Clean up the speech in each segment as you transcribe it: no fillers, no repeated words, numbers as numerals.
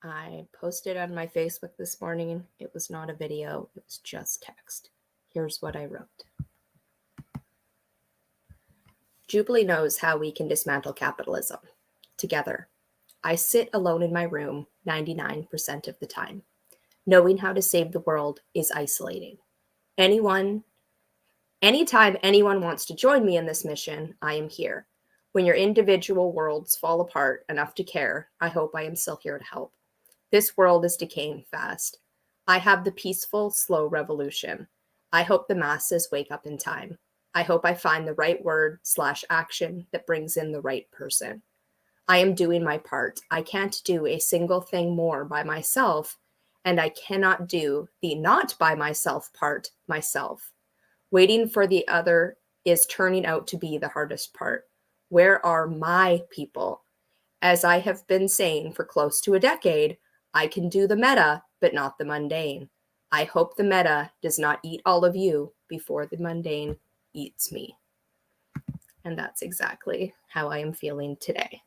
I posted on my Facebook this morning. It was not a video, it was just text. Here's what I wrote. Jubilee knows how we can dismantle capitalism. Together. I sit alone in my room 99% of the time. Knowing how to save the world is isolating. Anytime anyone wants to join me in this mission, I am here. When your individual worlds fall apart enough to care, I hope I am still here to help. This world is decaying fast. I have the peaceful, slow revolution. I hope the masses wake up in time. I hope I find the right word/action that brings in the right person. I am doing my part. I can't do a single thing more by myself, and I cannot do the not by myself part myself. Waiting for the other is turning out to be the hardest part. Where are my people? As I have been saying for close to a decade, I can do the meta, but not the mundane. I hope the meta does not eat all of you before the mundane eats me. And that's exactly how I am feeling today.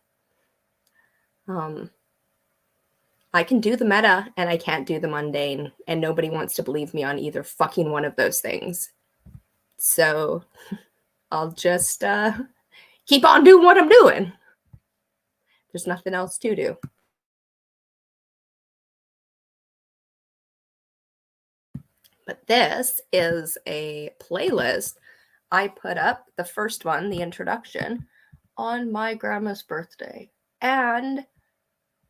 I can do the meta and I can't do the mundane, and nobody wants to believe me on either fucking one of those things. So I'll just keep on doing what I'm doing. There's nothing else to do. But this is a playlist I put up, the first one, the introduction, on my grandma's birthday. And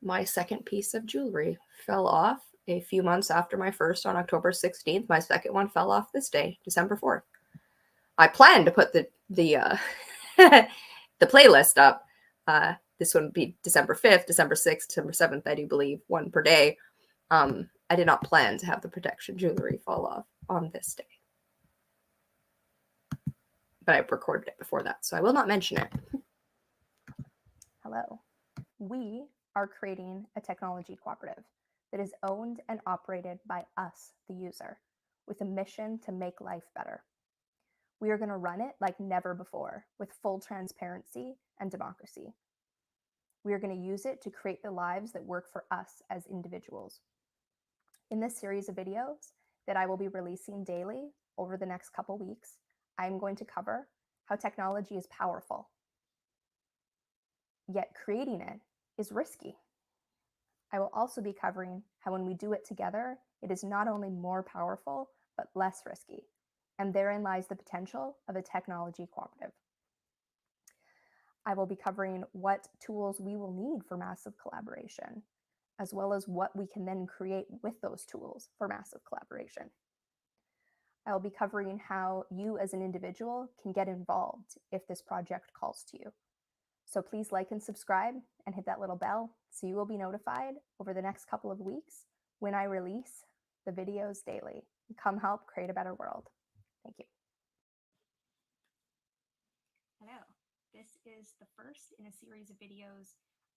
my second piece of jewelry fell off a few months after my first on October 16th. My second one fell off this day, December 4th. I planned to put the the playlist up. This one would be December 5th, December 6th, December 7th, I do believe, one per day. I did not plan to have the protection jewelry fall off on this day. But I recorded it before that, so I will not mention it. Hello. We are creating a technology cooperative that is owned and operated by us, the user, with a mission to make life better. We are going to run it like never before, with full transparency and democracy. We are going to use it to create the lives that work for us as individuals. In this series of videos that I will be releasing daily over the next couple weeks, I am going to cover how technology is powerful, yet creating it is risky. I will also be covering how when we do it together, it is not only more powerful, but less risky. And therein lies the potential of a technology cooperative. I will be covering what tools we will need for massive collaboration, as well as what we can then create with those tools for massive collaboration. I will be covering how you as an individual can get involved if this project calls to you. So please like and subscribe and hit that little bell so you will be notified over the next couple of weeks when I release the videos daily. Come help create a better world. Thank you. Hello. This is the first in a series of videos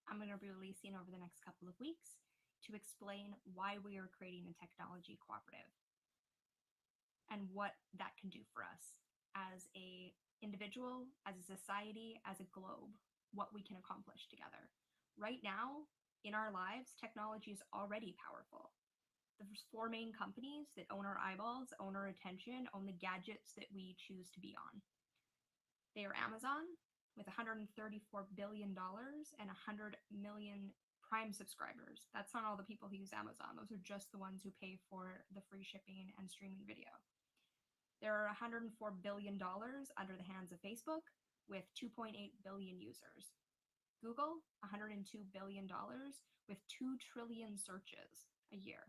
I'm going to be releasing over the next couple of weeks to explain why we are creating a technology cooperative and what that can do for us as an individual, as a society, as a globe, what we can accomplish together. Right now, in our lives, technology is already powerful. The four main companies that own our eyeballs, own our attention, own the gadgets that we choose to be on. They are Amazon, with $134 billion and 100 million Prime subscribers. That's not all the people who use Amazon. Those are just the ones who pay for the free shipping and streaming video. There are $104 billion under the hands of Facebook, with 2.8 billion users. Google, $102 billion with 2 trillion searches a year.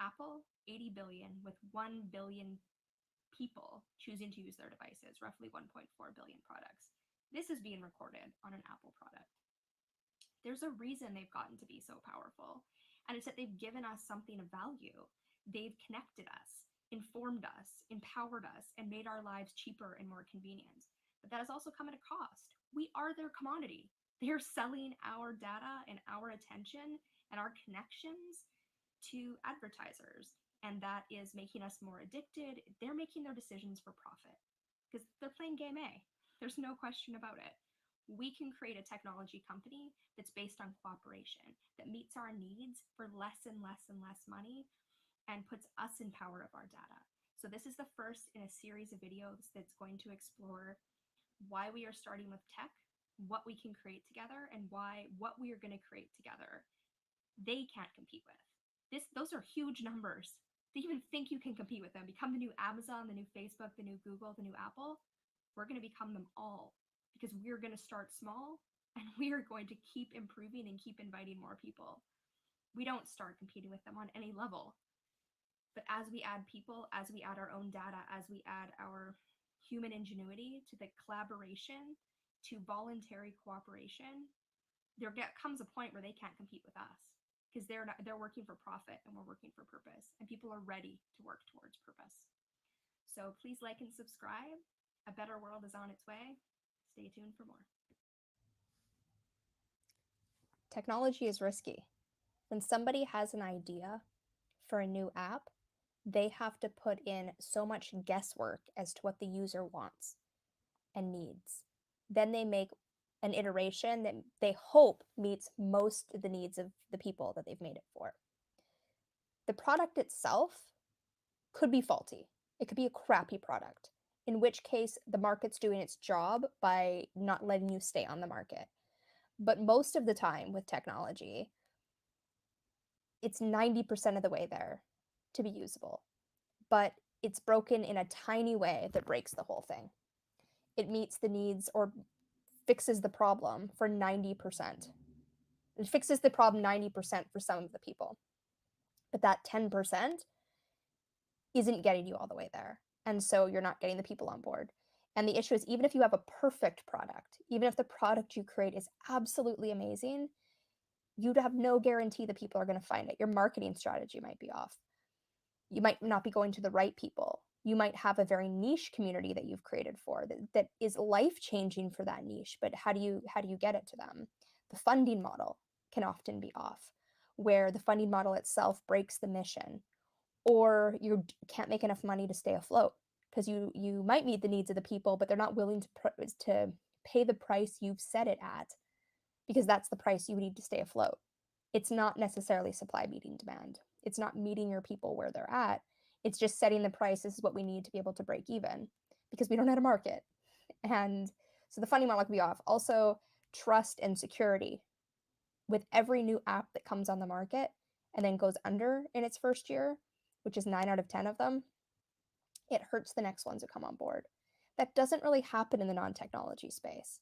Apple, 80 billion with 1 billion people choosing to use their devices, roughly 1.4 billion products. This is being recorded on an Apple product. There's a reason they've gotten to be so powerful, and it's that they've given us something of value. They've connected us, informed us, empowered us, and made our lives cheaper and more convenient. But that has also come at a cost. We are their commodity. They are selling our data and our attention and our connections to advertisers, and that is making us more addicted. They're making their decisions for profit because they're playing game A. There's no question about it. We can create a technology company that's based on cooperation, that meets our needs for less and less and less money and puts us in power of our data. So this is the first in a series of videos that's going to explore why we are starting with tech, what we can create together, and why what we are going to create together they can't compete with. Those are huge numbers. To even think you can compete with them, become the new Amazon, the new Facebook, the new Google, the new Apple, we're going to become them all because we're going to start small and we are going to keep improving and keep inviting more people. We don't start competing with them on any level. But as we add people, as we add our own data, as we add our human ingenuity to the collaboration, to voluntary cooperation, comes a point where they can't compete with us because they're working for profit and we're working for purpose, and people are ready to work towards purpose. So please like and subscribe. A better world is on its way. Stay tuned for more. Technology is risky. When somebody has an idea for a new app, they have to put in so much guesswork as to what the user wants and needs. Then they make an iteration that they hope meets most of the needs of the people that they've made it for. The product itself could be faulty. It could be a crappy product, in which case the market's doing its job by not letting you stay on the market. But most of the time with technology, it's 90% of the way there to be usable. But it's broken in a tiny way that breaks the whole thing. It meets the needs or fixes the problem for 90%. It fixes the problem 90% for some of the people. But that 10% isn't getting you all the way there. And so you're not getting the people on board. And the issue is, even if you have a perfect product, even if the product you create is absolutely amazing, you'd have no guarantee that people are going to find it. Your marketing strategy might be off. You might not be going to the right people. You might have a very niche community that you've created for that is life-changing for that niche, but how do you get it to them? The funding model can often be off, where the funding model itself breaks the mission, or you can't make enough money to stay afloat because you might meet the needs of the people, but they're not willing to pay the price you've set it at, because that's the price you need to stay afloat. It's not necessarily supply meeting demand. It's not meeting your people where they're at. It's just setting the price. This is what we need to be able to break even, because we don't know how to market. And so the funding model can be off. Also, trust and security. With every new app that comes on the market and then goes under in its first year, which is 9 out of 10 of them, it hurts the next ones that come on board. That doesn't really happen in the non-technology space.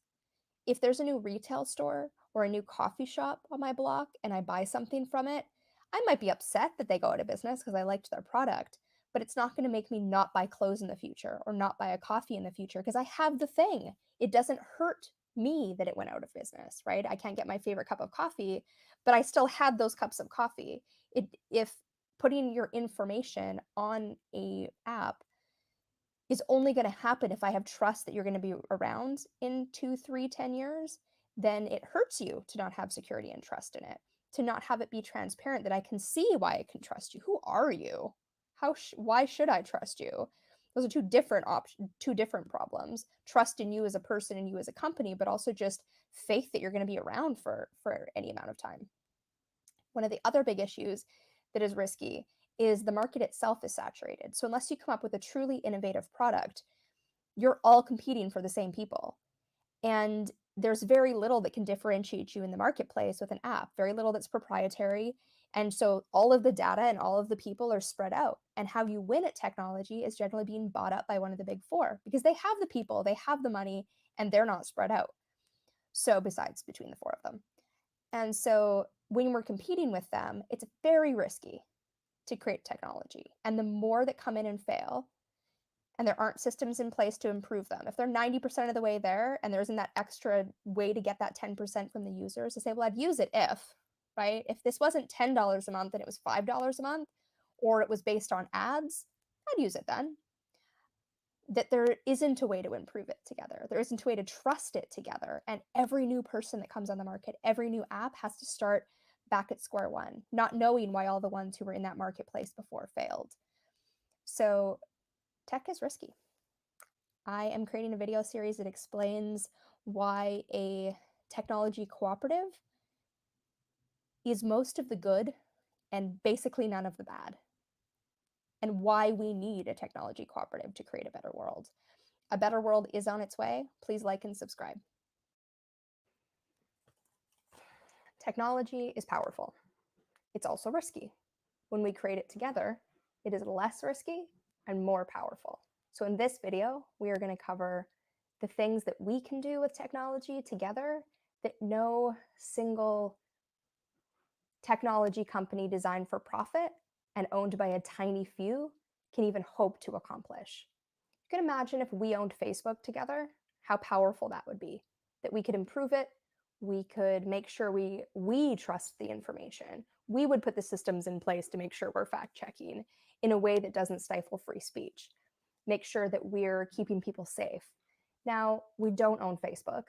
If there's a new retail store or a new coffee shop on my block and I buy something from it, I might be upset that they go out of business because I liked their product, but it's not going to make me not buy clothes in the future or not buy a coffee in the future because I have the thing. It doesn't hurt me that it went out of business, right? I can't get my favorite cup of coffee, but I still had those cups of coffee. If putting your information on a app is only going to happen if I have trust that you're going to be around in 2, 3, 10 years, then it hurts you to not have security and trust in it, to not have it be transparent, that I can see why I can trust you. Who are you? Why should I trust you? Those are two different problems. Trust in you as a person and you as a company, but also just faith that you're going to be around for any amount of time. One of the other big issues that is risky is the market itself is saturated. So unless you come up with a truly innovative product, you're all competing for the same people. And there's very little that can differentiate you in the marketplace with an app, very little that's proprietary. And so all of the data and all of the people are spread out. And how you win at technology is generally being bought up by one of the big four, because they have the people, they have the money, and they're not spread out. So besides between the four of them. And so when we're competing with them, it's very risky to create technology. And the more that come in and fail, and there aren't systems in place to improve them, if they're 90% of the way there and there isn't that extra way to get that 10% from the users to say, well, I'd use it if, right? If this wasn't $10 a month and it was $5 a month, or it was based on ads, I'd use it then. That there isn't a way to improve it together. There isn't a way to trust it together. And every new person that comes on the market, every new app has to start back at square one, not knowing why all the ones who were in that marketplace before failed. So tech is risky. I am creating a video series that explains why a technology cooperative is most of the good and basically none of the bad, and why we need a technology cooperative to create a better world. A better world is on its way. Please like and subscribe. Technology is powerful. It's also risky. When we create it together, it is less risky and more powerful. So in this video, we are going to cover the things that we can do with technology together that no single technology company designed for profit and owned by a tiny few can even hope to accomplish. You can imagine if we owned Facebook together, how powerful that would be, that we could improve it, we could make sure we trust the information. We would put the systems in place to make sure we're fact checking in a way that doesn't stifle free speech, make sure that we're keeping people safe. Now, we don't own Facebook,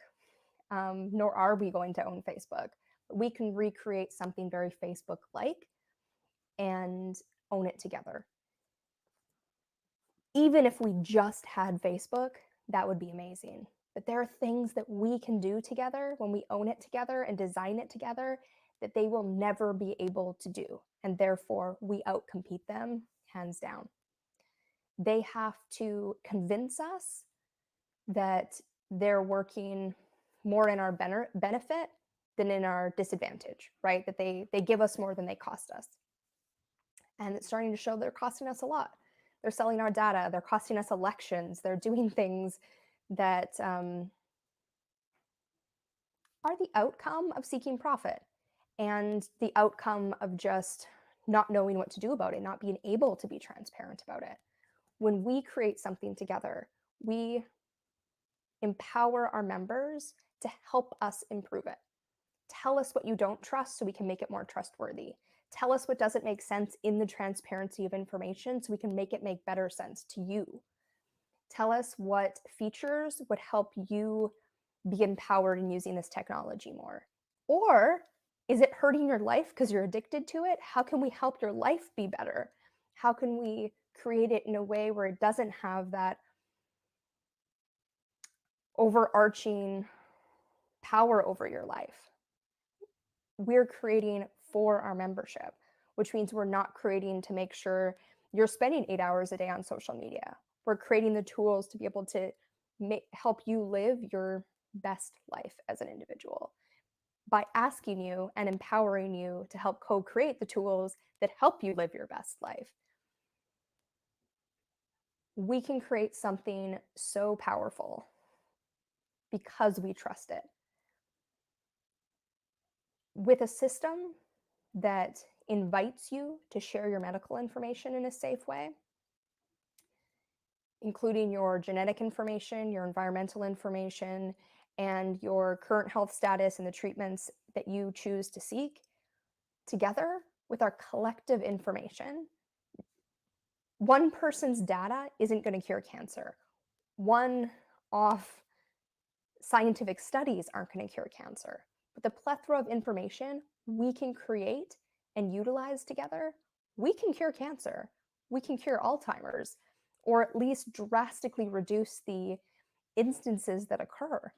nor are we going to own Facebook. But we can recreate something very Facebook-like and own it together. Even if we just had Facebook, that would be amazing. But there are things that we can do together when we own it together and design it together that they will never be able to do. And therefore, we outcompete them hands down. They have to convince us that they're working more in our benefit than in our disadvantage, right? That they give us more than they cost us. And it's starting to show they're costing us a lot. They're selling our data, they're costing us elections, they're doing things that are the outcome of seeking profit and the outcome of just not knowing what to do about it, not being able to be transparent about it. When we create something together, we empower our members to help us improve it. Tell us what you don't trust so we can make it more trustworthy. Tell us what doesn't make sense in the transparency of information so we can make it make better sense to you. Tell us what features would help you be empowered in using this technology more. Or is it hurting your life because you're addicted to it? How can we help your life be better? How can we create it in a way where it doesn't have that overarching power over your life? We're creating for our membership, which means we're not creating to make sure you're spending 8 hours a day on social media. We're creating the tools to be able to help you live your best life as an individual by asking you and empowering you to help co-create the tools that help you live your best life. We can create something so powerful because we trust it. With a system that invites you to share your medical information in a safe way, including your genetic information, your environmental information, and your current health status and the treatments that you choose to seek, together with our collective information. One person's data isn't going to cure cancer. One-off scientific studies aren't going to cure cancer. But the plethora of information we can create and utilize together, we can cure cancer. We can cure Alzheimer's, or at least drastically reduce the instances that occur.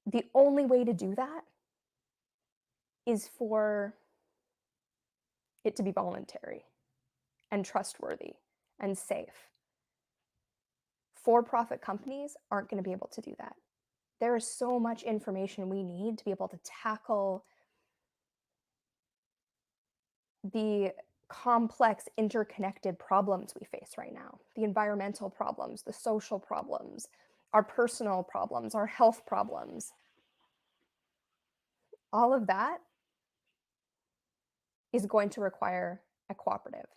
The only way to do that is for it to be voluntary and trustworthy and safe. For-profit companies aren't going to be able to do that. There is so much information we need to be able to tackle the complex interconnected problems we face right now, the environmental problems, the social problems, our personal problems, our health problems. All of that is going to require a cooperative.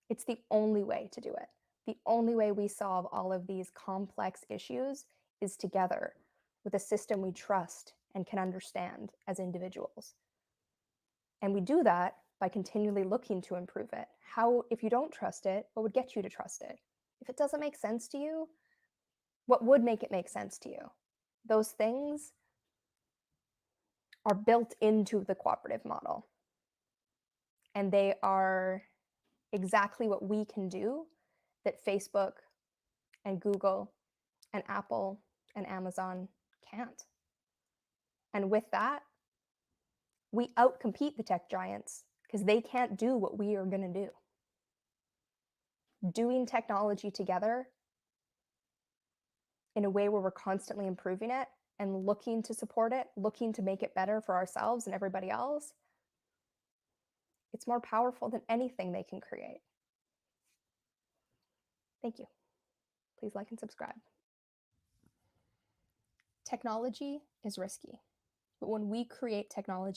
It's the only way to do it. The only way we solve all of these complex issues is together with a system we trust and can understand as individuals. And we do that by continually looking to improve it. How, if you don't trust it, what would get you to trust it? If it doesn't make sense to you, what would make it make sense to you? Those things are built into the cooperative model. And they are exactly what we can do that Facebook and Google and Apple and Amazon can't. And with that, we outcompete the tech giants because they can't do what we are going to do. Doing technology together in a way where we're constantly improving it and looking to support it, looking to make it better for ourselves and everybody else, it's more powerful than anything they can create. Thank you. Please like and subscribe. Technology is risky, but when we create technology